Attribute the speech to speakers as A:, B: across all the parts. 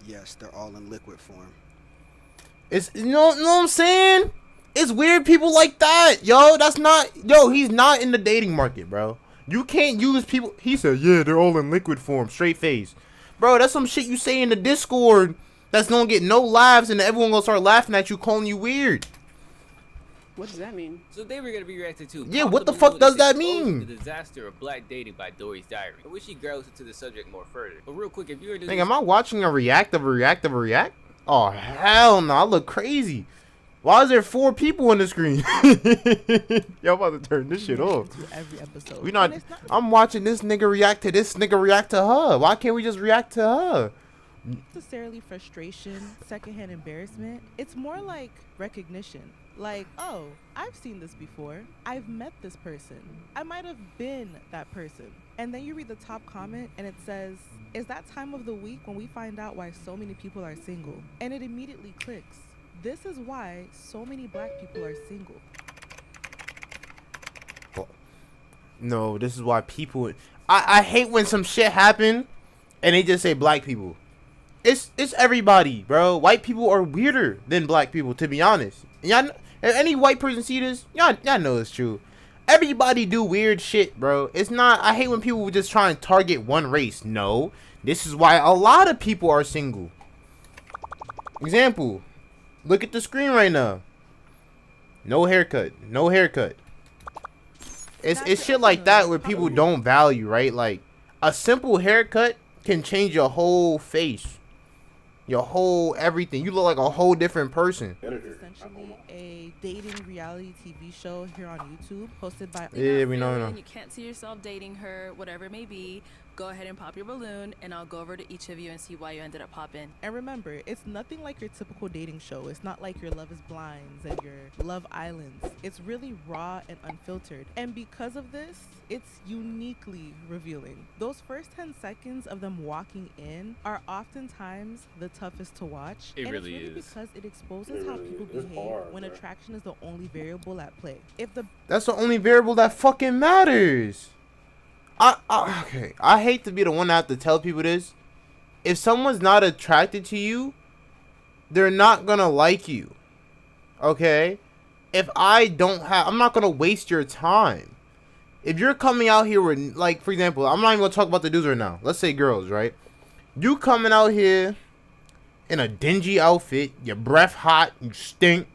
A: Yes, they're all in liquid form.
B: It's know what I'm saying? It's weird people like that, yo. That's not yo. He's not in the dating market, bro. You can't use people. He said, yeah, they're all in liquid form, straight face, bro. That's some shit you say in the Discord. That's gonna get no laughs, and everyone gonna start laughing at you, calling you weird.
C: What does that mean?
D: So they were gonna be reacted to.
B: Yeah, what the fuck does that mean?
D: The disaster of black dating by Dory's diary. I wish he grows into the subject more further. But real quick, if you were to
B: am I watching a react of a react of a react? Oh hell no, I look crazy. Why is there 4 people on the screen? Y'all about to turn this shit off.
E: Every episode.
B: We not. I'm watching this nigga react to this nigga react to her. Why can't we just react to her?
E: Necessarily frustration, secondhand embarrassment. It's more like recognition. Like, oh, I've seen this before. I've met this person. I might have been that person. And then you read the top comment and it says, is that time of the week when we find out why so many people are single? And it immediately clicks. This is why so many black people are single.
B: No, this is why people. I hate when some shit happen and they just say black people. It's everybody, bro. White people are weirder than black people, to be honest. Y'all, if any white person see this, y'all know it's true. Everybody do weird shit, bro. It's not. I hate when people just try and target one race. No, this is why a lot of people are single. Example. Look at the screen right now. No haircut. No haircut. It's shit like that where people don't value, right? Like, a simple haircut can change your whole face. Your whole everything. You look like a whole different person.
E: Essentially a dating reality TV show here on YouTube hosted by...
B: Yeah, we know.
F: You can't see yourself dating her, whatever it may be. Go ahead and pop your balloon, and I'll go over to each of you and see why you ended up popping.
E: And remember, it's nothing like your typical dating show. It's not like your Love is Blinds and your Love Islands. It's really raw and unfiltered. And because of this, it's uniquely revealing. Those first 10 seconds of them walking in are oftentimes the toughest to watch.
D: It
E: and
D: really
E: it's really
D: is.
E: because it exposes how people behave when attraction is the only variable at play.
B: That's the only variable that fucking matters. Okay, I hate to be the one that have to tell people this. If someone's not attracted to you, they're not gonna like you. Okay? If I'm not gonna waste your time. If you're coming out here with, like, for example, I'm not even gonna talk about the dudes right now. Let's say girls, right? You coming out here in a dingy outfit, your breath hot, you stink.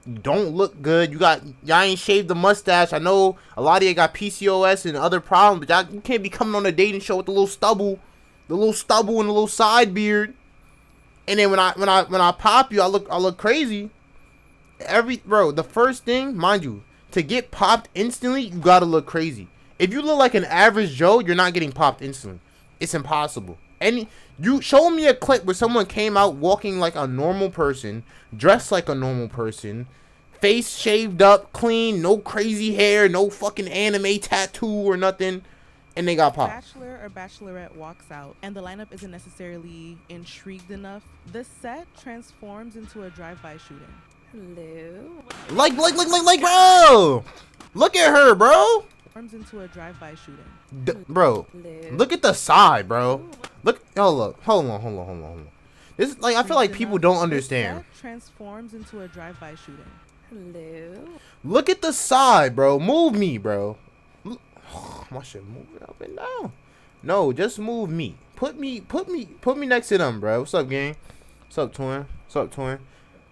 B: You don't look good. Y'all ain't shaved the mustache. I know a lot of you got PCOS and other problems, but you can't be coming on a dating show with the little stubble and the little side beard. And then when I pop you, I look crazy. Bro, the first thing, mind you, to get popped instantly, you gotta look crazy. If you look like an average Joe, you're not getting popped instantly. It's impossible. You show me a clip where someone came out walking like a normal person, dressed like a normal person, face shaved up, clean, no crazy hair, no fucking anime tattoo or nothing, and they got popped.
E: Bachelor or bachelorette walks out and the lineup isn't necessarily intrigued enough. The set transforms into a drive-by shooting.
F: Hello.
B: Like, bro! Look at her, bro!
E: Into a drive-by shooting.
B: Bro, look at the side, bro. Look, hold on. This, like, I feel like people don't understand.
E: Transforms into a drive-by shooting.
F: Hello.
B: Look at the side, bro. Move me, bro. My shit moving up and down. No, just move me. Put me next to them, bro. What's up, gang? What's up, twin?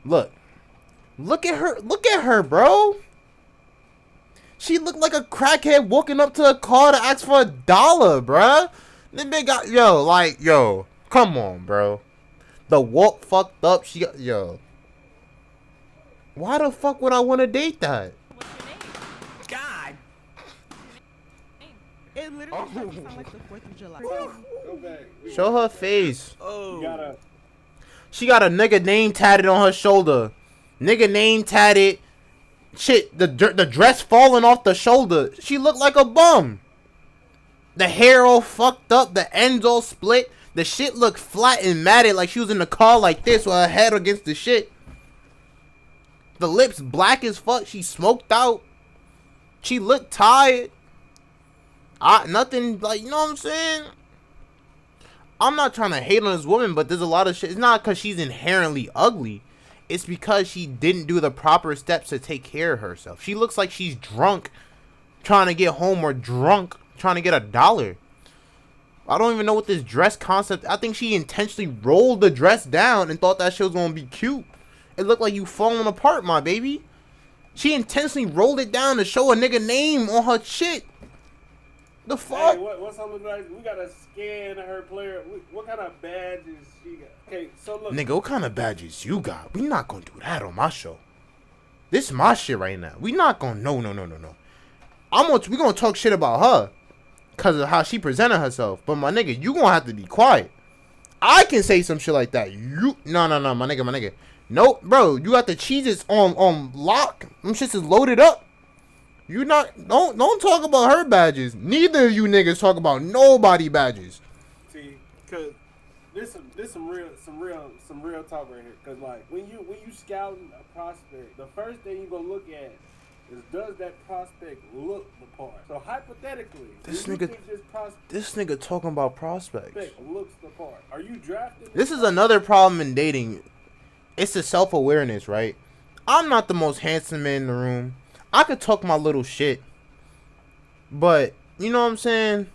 B: Look at her, bro. She looked like a crackhead walking up to a car to ask for $1, bruh. This bitch got, yo, come on, bro. The walk fucked up. She got, yo. Why the fuck would I want to date that?
F: What's your name?
D: God.
E: It literally sounds like the 4th of July.
B: Show her face.
D: Oh.
B: She got a nigga name tatted on her shoulder. Nigga name tatted. Shit, the dress falling off the shoulder. She looked like a bum. The hair all fucked up. The ends all split. The shit looked flat and matted like she was in the car like this with her head against the shit. The lips black as fuck. She smoked out. She looked tired. Nothing, like, you know what I'm saying? I'm not trying to hate on this woman, but there's a lot of shit. It's not because she's inherently ugly. It's because she didn't do the proper steps to take care of herself. She looks like she's drunk trying to get home, or drunk trying to get $1. I don't even know what this dress concept. I think she intentionally rolled the dress down and thought that shit was gonna be cute. It looked like you falling apart, my baby. She intentionally rolled it down to show a nigga name on her shit. The fuck?
G: Hey, what's up with like? We got a scan of her player. What kind of badges she got? Okay, so look.
B: Nigga, what kind of badges you got? We not gonna do that on my show. This is my shit right now. We not gonna. No. We gonna talk shit about her because of how she presented herself. But my nigga, you gonna have to be quiet. I can say some shit like that. No, my nigga. Nope, bro. You got the cheeses on lock. Them shits is loaded up. You don't talk about her badges. Neither of you niggas talk about nobody badges.
G: See, cause this some real talk right here. Cause like when you scouting a prospect, the first thing you gonna look at is, does that prospect look the part? So hypothetically,
B: This
G: do you
B: nigga-
G: think this prospect
B: This nigga talking about prospects.
G: looks the part? Are you drafting?
B: This is another problem in dating. It's the self-awareness, right? I'm not the most handsome man in the room. I could talk my little shit. But, you know what I'm saying?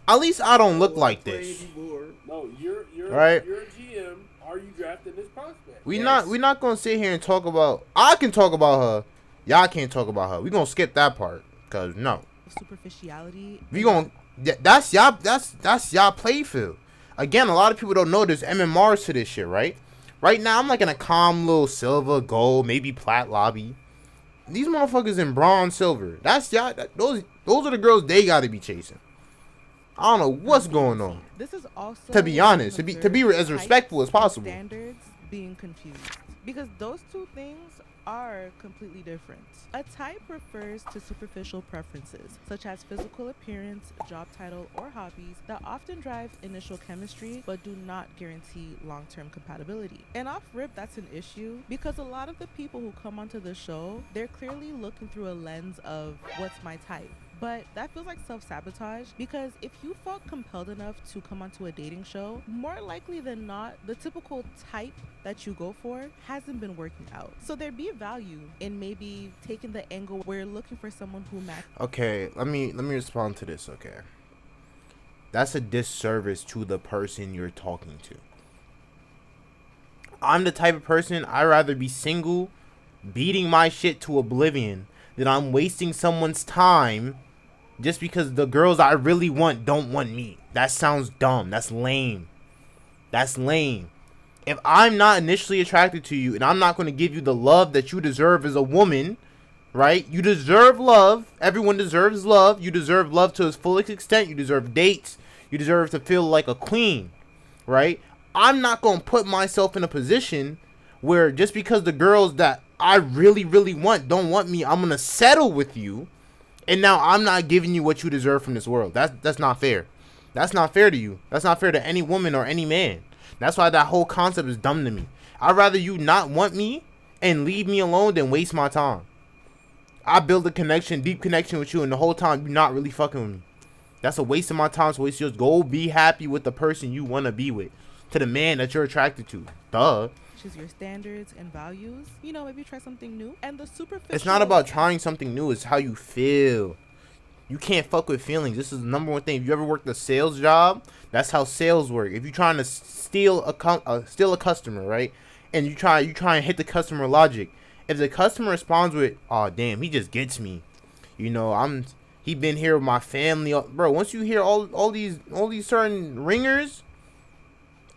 B: At least I don't look like this.
G: No, you're
B: Right.
G: You're a GM. Are you drafting this prospect?
B: We not gonna sit here and talk about. I can talk about her. Y'all can't talk about her. We gonna skip that part. Cause no.
E: Superficiality.
B: We gonna that's y'all play field. Again, a lot of people don't know there's MMRs to this shit, right? Right now I'm like in a calm little silver, gold, maybe plat lobby. These motherfuckers in bronze, silver. That's y'all. Those are the girls they gotta be chasing. I don't know what's going on.
E: This is also,
B: To be honest, to be as respectful as possible.
E: Standards being confused, because those two things are completely different. A type refers to superficial preferences, such as physical appearance, job title, or hobbies that often drive initial chemistry but do not guarantee long-term compatibility. And off rip, that's an issue because a lot of the people who come onto the show, they're clearly looking through a lens of what's my type. But that feels like self-sabotage, because if you felt compelled enough to come onto a dating show, more likely than not, the typical type that you go for hasn't been working out. So there'd be value in maybe taking the angle where you're looking for someone who matches.
B: Okay, let me respond to this, okay? That's a disservice to the person you're talking to. I'm the type of person, I'd rather be single, beating my shit to oblivion, than I'm wasting someone's time just because the girls I really want don't want me. That sounds dumb. That's lame. That's lame. If I'm not initially attracted to you and I'm not going to give you the love that you deserve as a woman, right? You deserve love. Everyone deserves love. You deserve love to its fullest extent. You deserve dates. You deserve to feel like a queen, right? I'm not going to put myself in a position where just because the girls that I really, really want don't want me, I'm going to settle with you. And now I'm not giving you what you deserve from this world. That's not fair. That's not fair to you. That's not fair to any woman or any man. That's why that whole concept is dumb to me. I'd rather you not want me and leave me alone than waste my time. I build a connection, deep connection with you, and the whole time you're not really fucking with me. That's a waste of my time. So waste yours. Go be happy with the person you want to be with. To the man that you're attracted to. Duh.
E: Is your standards and values, you know, maybe try something new. And the superficial,
B: it's not about trying something new, it's how you feel. You can't fuck with feelings. This is the number one thing. If you ever worked a sales job, that's how sales work. If you're trying to steal a customer, right, and you try and hit the customer logic, if the customer responds with, oh damn, he just gets me, you know, he been here with my family, bro. Once you hear all these certain ringers,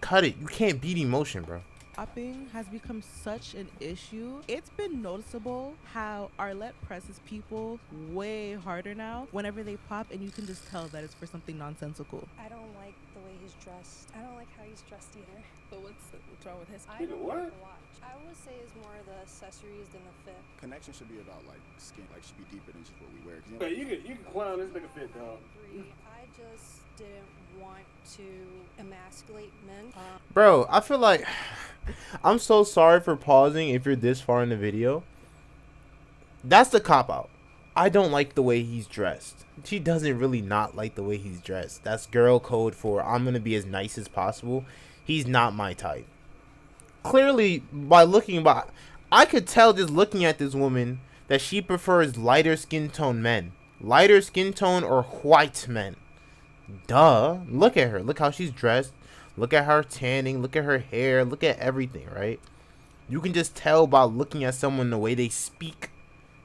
B: cut it. You can't beat emotion, bro.
E: Shopping has become such an issue. It's been noticeable how Arlette presses people way harder now whenever they pop, and you can just tell that it's for something nonsensical.
H: I don't like the way he's dressed. I don't like how he's dressed either.
F: But what's wrong with his?
H: I don't
G: what?
H: like the watch. I would say it's more the accessories than the fit.
A: Connection should be about like skin, like should be deeper than just what we wear. 'Cause,
G: Hey, you can clown this nigga fit, dog.
H: I just didn't want to emasculate men.
B: Bro, I feel like I'm so sorry for pausing if you're this far in the video. That's the cop out. I don't like the way he's dressed. She doesn't really not like the way he's dressed. That's girl code for I'm gonna be as nice as possible. He's not my type. Clearly, I could tell just looking at this woman that she prefers lighter skin tone men. Lighter skin tone or white men. Duh. Look at her. Look how she's dressed. Look at her tanning. Look at her hair. Look at everything, right? You can just tell by looking at someone the way they speak,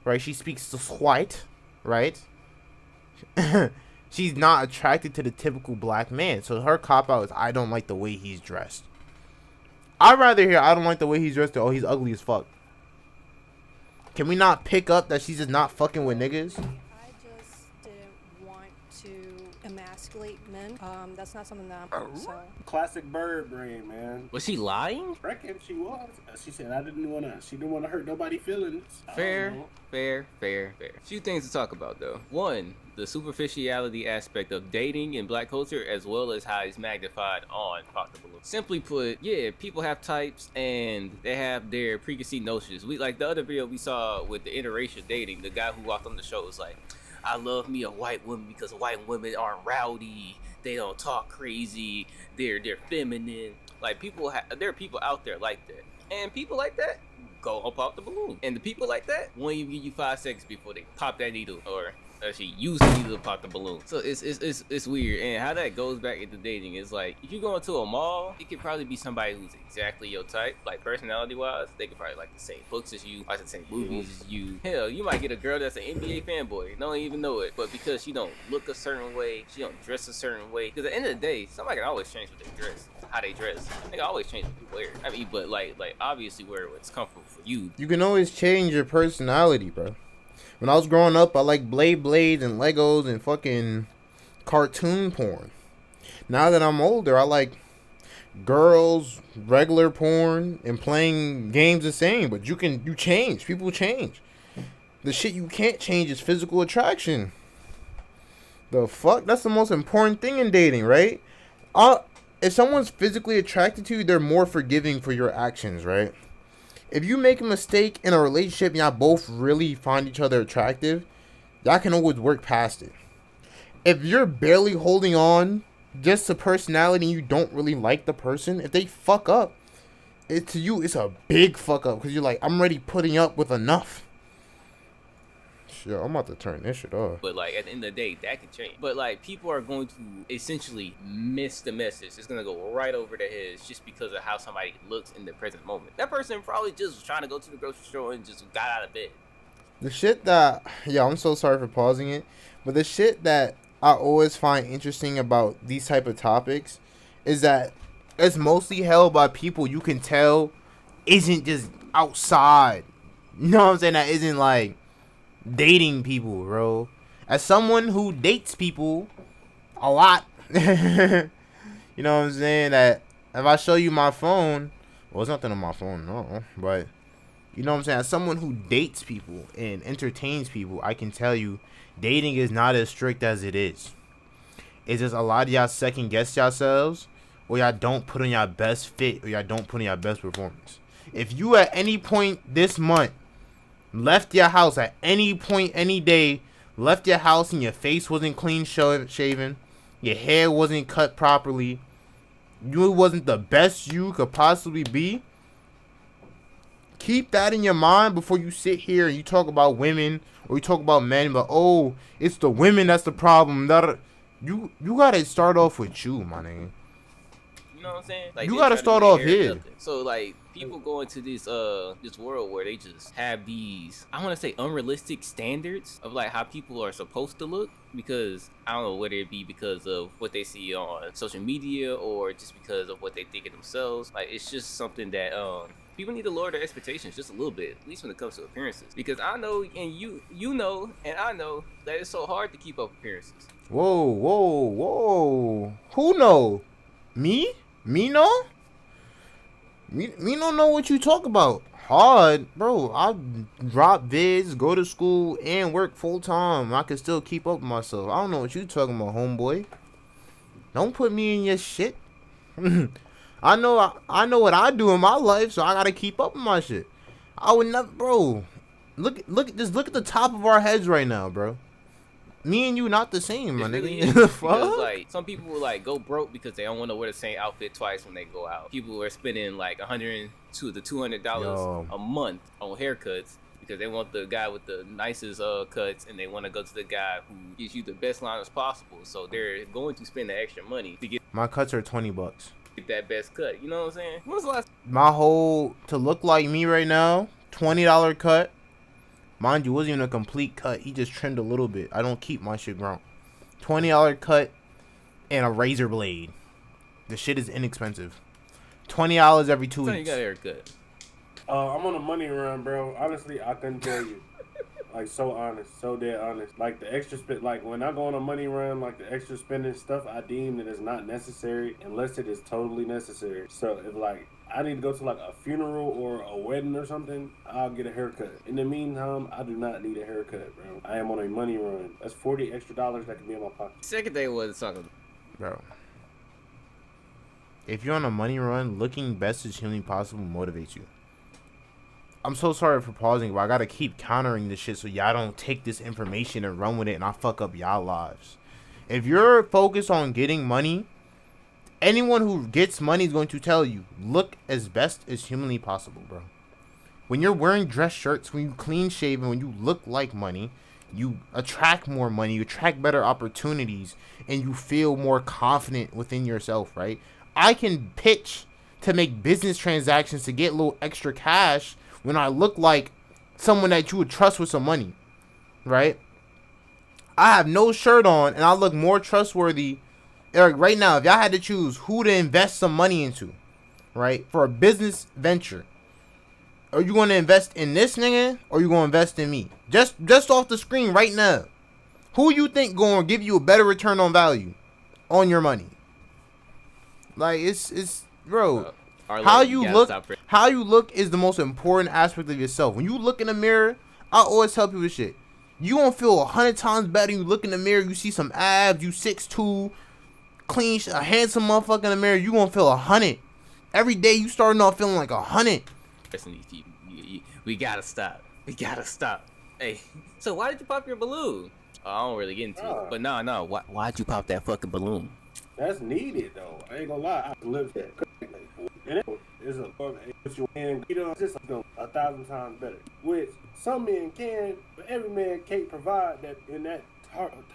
B: right? She speaks white, right? She's not attracted to the typical black man. So her cop-out is, I don't like the way he's dressed. I'd rather hear, I don't like the way he's dressed, than, oh, he's ugly as fuck. Can we not pick up that she's just not fucking with niggas?
H: I just didn't want to emasculate men. That's not something that I'm so.
G: Classic bird brain, man.
D: Was she lying?
G: Reckon she was. She said she didn't want to hurt nobody's feelings.
D: Fair. Few things to talk about though. One, the superficiality aspect of dating in black culture, as well as how it's magnified on Pop the Balloon. Simply put, yeah, people have types and they have their preconceived notions. We like the other video we saw with the interracial dating. The guy who walked on the show was like, I love me a white woman because white women aren't rowdy. They don't talk crazy. They're feminine. Like there are people out there like that, and people like that go and pop the balloon. And the people like that won't even give you 5 seconds before they pop that needle, or actually use the needle to pop the balloon. So it's weird. And how that goes back into dating is like, if you go into a mall, it could probably be somebody who's exactly your type, like personality wise. They could probably like the same books as you, like the same movies as you. Hell, you might get a girl that's an NBA fanboy, don't even know it, but because she don't look a certain way, she don't dress a certain way, because at the end of the day, somebody can always change what they dress, how they dress. They can always change what they wear. I mean, but like obviously wear what's comfortable for you.
B: You can always change your personality, bro. When I was growing up, I liked blades and Legos and fucking cartoon porn. Now that I'm older, I like girls, regular porn, and playing games the same. But you change. People change. The shit you can't change is physical attraction. The fuck? That's the most important thing in dating, right? If someone's physically attracted to you, they're more forgiving for your actions, right? If you make a mistake in a relationship and y'all both really find each other attractive, y'all can always work past it. If you're barely holding on just to personality and you don't really like the person, if they fuck up, to you, it's a big fuck up. Because you're like, I'm already putting up with enough. Shit, I'm about to turn this shit off.
D: But like at the end of the day, that could change. But like people are going to essentially miss the message. It's gonna go right over their heads just because of how somebody looks in the present moment. That person probably just was trying to go to the grocery store and just got out of bed.
B: The shit that, yeah, I'm so sorry for pausing it, but the shit that I always find interesting about these type of topics is that it's mostly held by people you can tell isn't just outside. You know what I'm saying? That isn't like dating people, bro. As someone who dates people a lot, you know what I'm saying, that if I show you my phone, well, there's nothing on my phone, no, but you know what I'm saying, as someone who dates people and entertains people, I can tell you dating is not as strict as it is. It's just a lot of y'all second guess yourselves, or y'all don't put on your best fit, or y'all don't put in your best performance. If you at any point this month left your house at any point, any day, left your house and your face wasn't clean shaven, your hair wasn't cut properly, you wasn't the best you could possibly be, keep that in your mind before you sit here and you talk about women or you talk about men, but oh, it's the women that's the problem. You gotta start off with you, my nigga.
D: You know what I'm saying? Like,
B: you gotta start off here.
D: So like people go into this world where they just have these, I want to say, unrealistic standards of like how people are supposed to look, because I don't know whether it be because of what they see on social media or just because of what they think of themselves. Like it's just something that people need to lower their expectations just a little bit, at least when it comes to appearances. Because I know, and you know, and I know that it's so hard to keep up appearances.
B: Whoa. Who know? Me? Me know? Me don't know what you talk about. Hard, bro. I drop vids, go to school, and work full time. I can still keep up with myself. I don't know what you talking about, homeboy. Don't put me in your shit. I know what I do in my life, so I gotta keep up with my shit. I would never, bro. Just look at the top of our heads right now, bro. Me and you not the same, my
D: It really
B: nigga.
D: is,
B: The
D: because
B: fuck?
D: like some people will like go broke because they don't want to wear the same outfit twice when they go out. People are spending like $100 to $200
B: Yo.
D: a month on haircuts because they want the guy with the nicest cuts, and they want to go to the guy who gives you the best liners possible. So they're going to spend the extra money to get
B: My cuts are $20.
D: that best cut. You know what I'm saying? When was the last?
B: My whole to look like me right now, $20 cut. Mind you, it wasn't even a complete cut. He just trimmed a little bit. I don't keep my shit grown. $20 cut and a razor blade. The shit is inexpensive. $20 every 2
D: Time you
B: weeks.
D: got a haircut.
G: I'm on a money run, bro. Honestly, I couldn't tell you. Like, so honest, so dead honest. Like, the extra spend, like, when I go on a money run, like, the extra spending stuff, I deem that is not necessary unless it is totally necessary. So, if, like, I need to go to, like, a funeral or a wedding or something, I'll get a haircut. In the meantime, I do not need a haircut, bro. I am on a money run. That's $40 extra that can be in my pocket.
D: Second thing was something.
B: Bro. If you're on a money run, looking best as humanly possible motivates you. I'm so sorry for pausing, but I gotta keep countering this shit so y'all don't take this information and run with it and I fuck up y'all lives. If you're focused on getting money, anyone who gets money is going to tell you, look as best as humanly possible, bro. When you're wearing dress shirts, when you clean shaven, when you look like money, you attract more money, you attract better opportunities, and you feel more confident within yourself, right? I can pitch to make business transactions to get a little extra cash when I look like someone that you would trust with some money, right? I have no shirt on and I look more trustworthy. Eric, right now, if y'all had to choose who to invest some money into, right, for a business venture, are you going to invest in this nigga or are you going to invest in me? Just off the screen right now, who you think going to give you a better return on value on your money? Like, it's bro. How you look is the most important aspect of yourself. When you look in the mirror, I always tell people this shit. You gonna feel 100 times better. You look in the mirror, you see some abs, you 6'2", clean, a handsome motherfucker in the mirror. You gonna feel 100. Every day you starting off feeling like 100.
D: We gotta stop. We gotta stop. Hey, so why did you pop your balloon? Oh, I don't really get into it. But no. Why'd you pop that fucking balloon?
G: That's needed, though. I ain't gonna lie. I live that. And it's it's just 1,000 times better. Which some men can, but every man can't provide that in that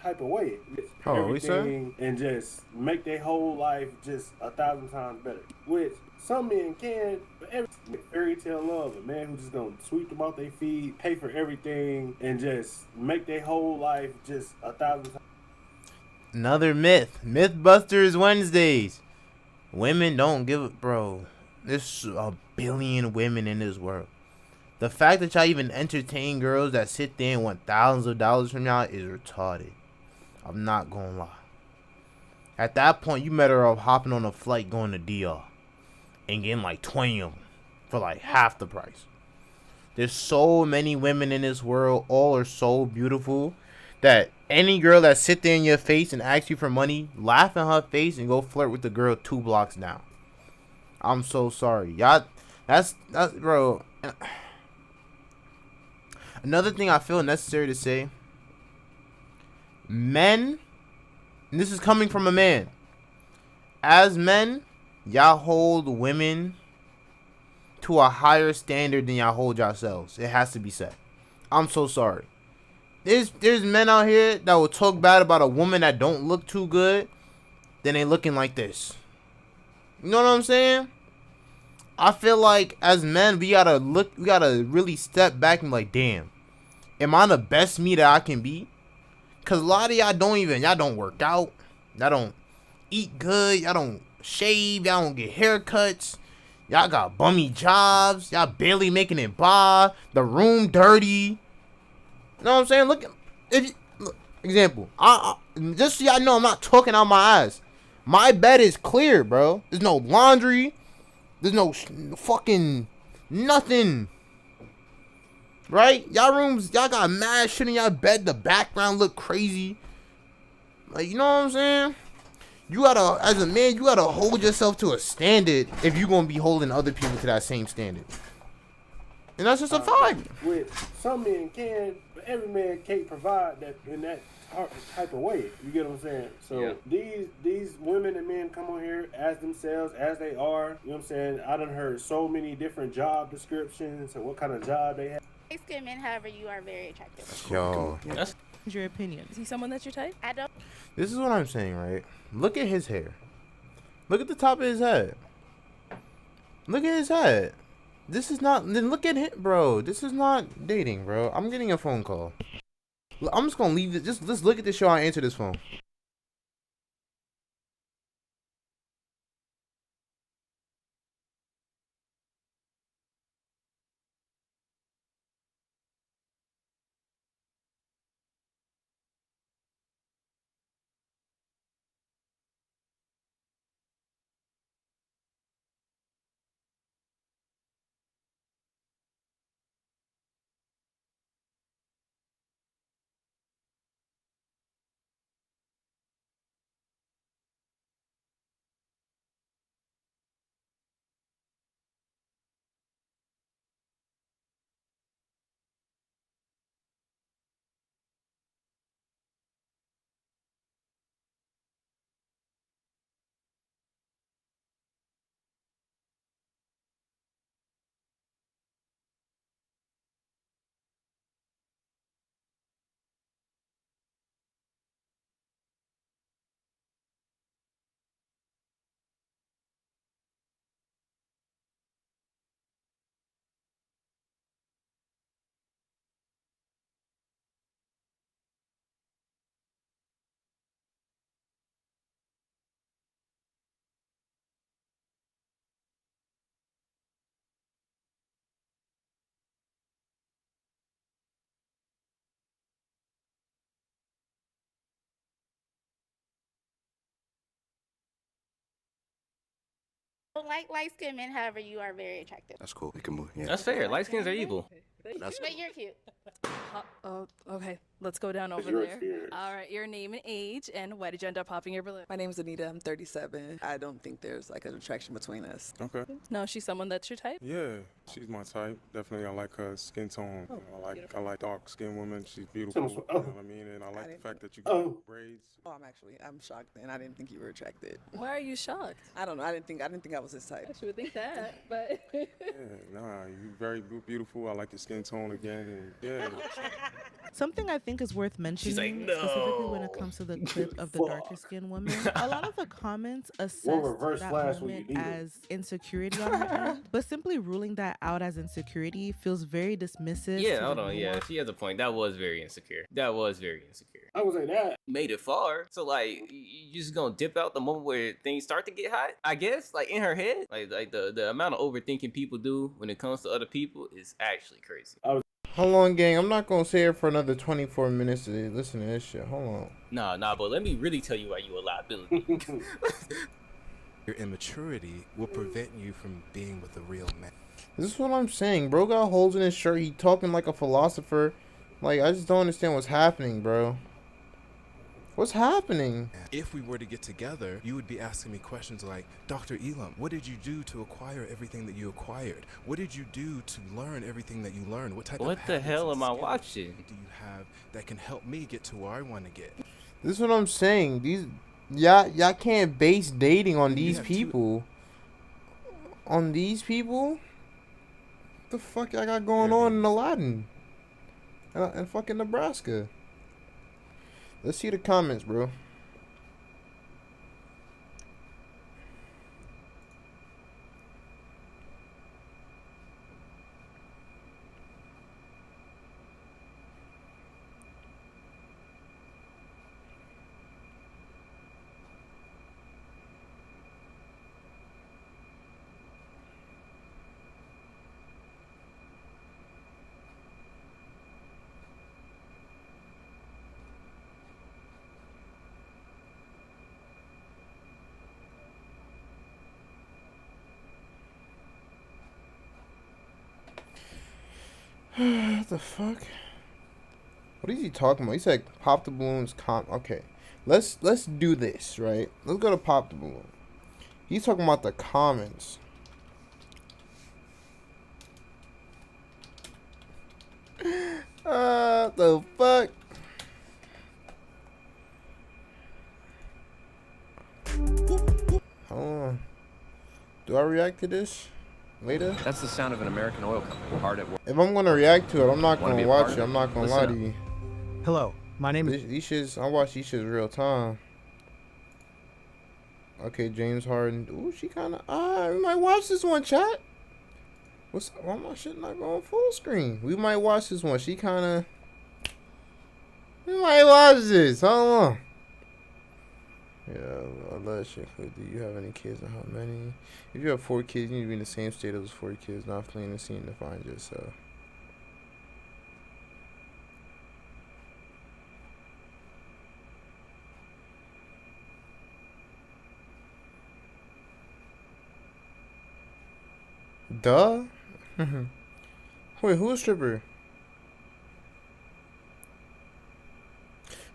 G: type of way. It's everything and just make their whole life just 1,000 times better. Which some men can, but every fairy tale love, a man who's just gonna sweep them off their feet, pay for everything, and just make their whole life just 1,000 times.
B: Another myth. Mythbusters Wednesdays. Women don't give a... Bro, there's a billion women in this world. The fact that y'all even entertain girls that sit there and want thousands of dollars from y'all is retarded. I'm not gonna lie. At that point, you better off hopping on a flight going to DR and getting like 20 of them for like half the price. There's so many women in this world. All are so beautiful that any girl that sit there in your face and ask you for money, laugh in her face and go flirt with the girl 2 blocks down. I'm so sorry. Y'all, that's bro. Another thing I feel necessary to say. Men, and this is coming from a man. As men, y'all hold women to a higher standard than y'all hold yourselves. It has to be said. I'm so sorry. There's men out here that will talk bad about a woman that don't look too good, then they looking like this. You know what I'm saying? I feel like as men, we gotta really step back and be like, damn, am I the best me that I can be? Cause a lot of y'all don't work out, y'all don't eat good, y'all don't shave, y'all don't get haircuts, y'all got bummy jobs, y'all barely making it by, the room dirty. You know what I'm saying? Look, example. I just so y'all know, I'm not talking out my ass. My bed is clear, bro. There's no laundry. There's no fucking nothing. Right? Y'all rooms, y'all got mad shit in y'all bed. The background look crazy. Like, you know what I'm saying? You gotta, as a man, you gotta hold yourself to a standard if you gonna be holding other people to that same standard. And that's just a fact.
G: Which some men can, but every man can't provide that in that type of way. You get what I'm saying? So these women and men come on here as themselves, as they are. You know what I'm saying? I done heard so many different job descriptions and what kind of job they have.
I: Light-skinned men, however, you are very attractive.
B: Yo.
D: That's
E: Your opinion.
F: Is he someone that's your type?
I: I don't.
B: This is what I'm saying, right? Look at his hair. Look at the top of his head. Look at his head. This is not. Then look at him, bro. This is not dating, bro. I'm getting a phone call. I'm just gonna leave it. Just look at this show. I answer this phone.
I: I don't like light-skinned men, however, you are very attractive.
A: That's cool. We can move. Yeah.
D: that's fair. Light skins are evil.
A: That's
I: But you're cute.
F: Oh, okay. Let's go down over
G: your
F: there.
G: experience?
F: All right, your name and age, and why did you end up popping your balloon?
C: My name is Anita. I'm 37. I don't think there's like an attraction between us.
J: Okay.
F: No, she's someone that's your type?
J: Yeah, she's my type. Definitely, I like her skin tone.
F: Oh,
J: I like dark skinned women. She's beautiful. You know what I mean? And I like the fact that you got
G: Oh.
J: braids.
C: Oh, I'm shocked, and I didn't think you were attracted.
F: Why are you shocked?
C: I don't know. I didn't think I was his type.
F: I would think that, but
J: Yeah, nah, you very beautiful. I like your skin tone again. And yeah,
E: Something I think is worth mentioning,
D: like,
E: specifically when it
D: "No."
E: comes to the clip of the darker skinned woman, a lot of the comments assessed
G: reverse
E: that
G: flash when you
E: moment
G: need it.
E: as insecurity on her end, but simply ruling that out as insecurity feels very dismissive. to
D: Yeah,
E: the
D: hold on. Yeah,
E: more
D: she has a point. That was very insecure. That was very insecure.
G: I would say that.
D: Made it far. So like, you just gonna dip out the moment where things start to get hot? I guess. Like in her head, like the amount of overthinking people do when it comes to other people is actually crazy.
B: Hold on, gang. I'm not gonna stay here for another 24 minutes to listen to this shit. Hold on.
D: Nah. But let me really tell you why you a liability.
K: Your immaturity will prevent you from being with a real man.
B: This is what I'm saying. Bro got holes in his shirt. He talking like a philosopher. Like, I just don't understand what's happening, bro. What's happening?
K: If we were to get together, you would be asking me questions like, Dr. Elam, what did you do to acquire everything that you acquired? What did you do to learn everything that you learned? What type of
D: What the
K: habits
D: hell
K: and
D: am I
K: skills
D: watching?
K: do you have that can help me get to where I want to get?
B: This is what I'm saying. Y'all can't base dating on
K: And you
B: these
K: have two-
B: people. On these people? What the fuck y'all got going on in Aladdin? And fucking Nebraska. Let's see the comments, bro. What the fuck? What is he talking about? He said pop the balloons. Okay, let's do this, right? Let's go to pop the balloon. He's talking about the comments. What the fuck? Hold on. Do I react to this later?
L: That's the sound of an American oil company hard at work.
B: If I'm gonna react to it, I'm not
L: Wanna be
B: gonna
L: a
B: watch
L: part
B: it.
L: of
B: I'm not gonna
L: Listen
B: lie
L: up.
B: to you.
M: Hello, my name is.
B: These shits, I watch these shits real time. Okay, James Harden. Ooh, she kind of. We might watch this one, chat. Why my shit not going full screen? We might watch this one. She kind of. We might watch this. Hold on. Yeah, I love that shit. Do you have any kids and how many? If you have 4 kids, you need to be in the same state as those 4 kids, not fleeing the scene to find yourself. Duh. Wait, who's stripper?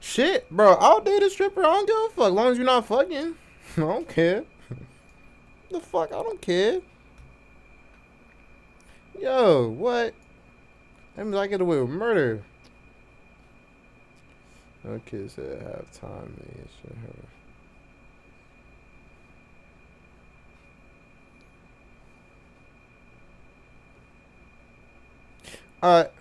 B: Shit, bro. I'll date a stripper. I don't give a fuck. As long as you're not fucking. I don't care. The fuck? I don't care. Yo, what? That means I get away with murder. No kids that have time. Alright.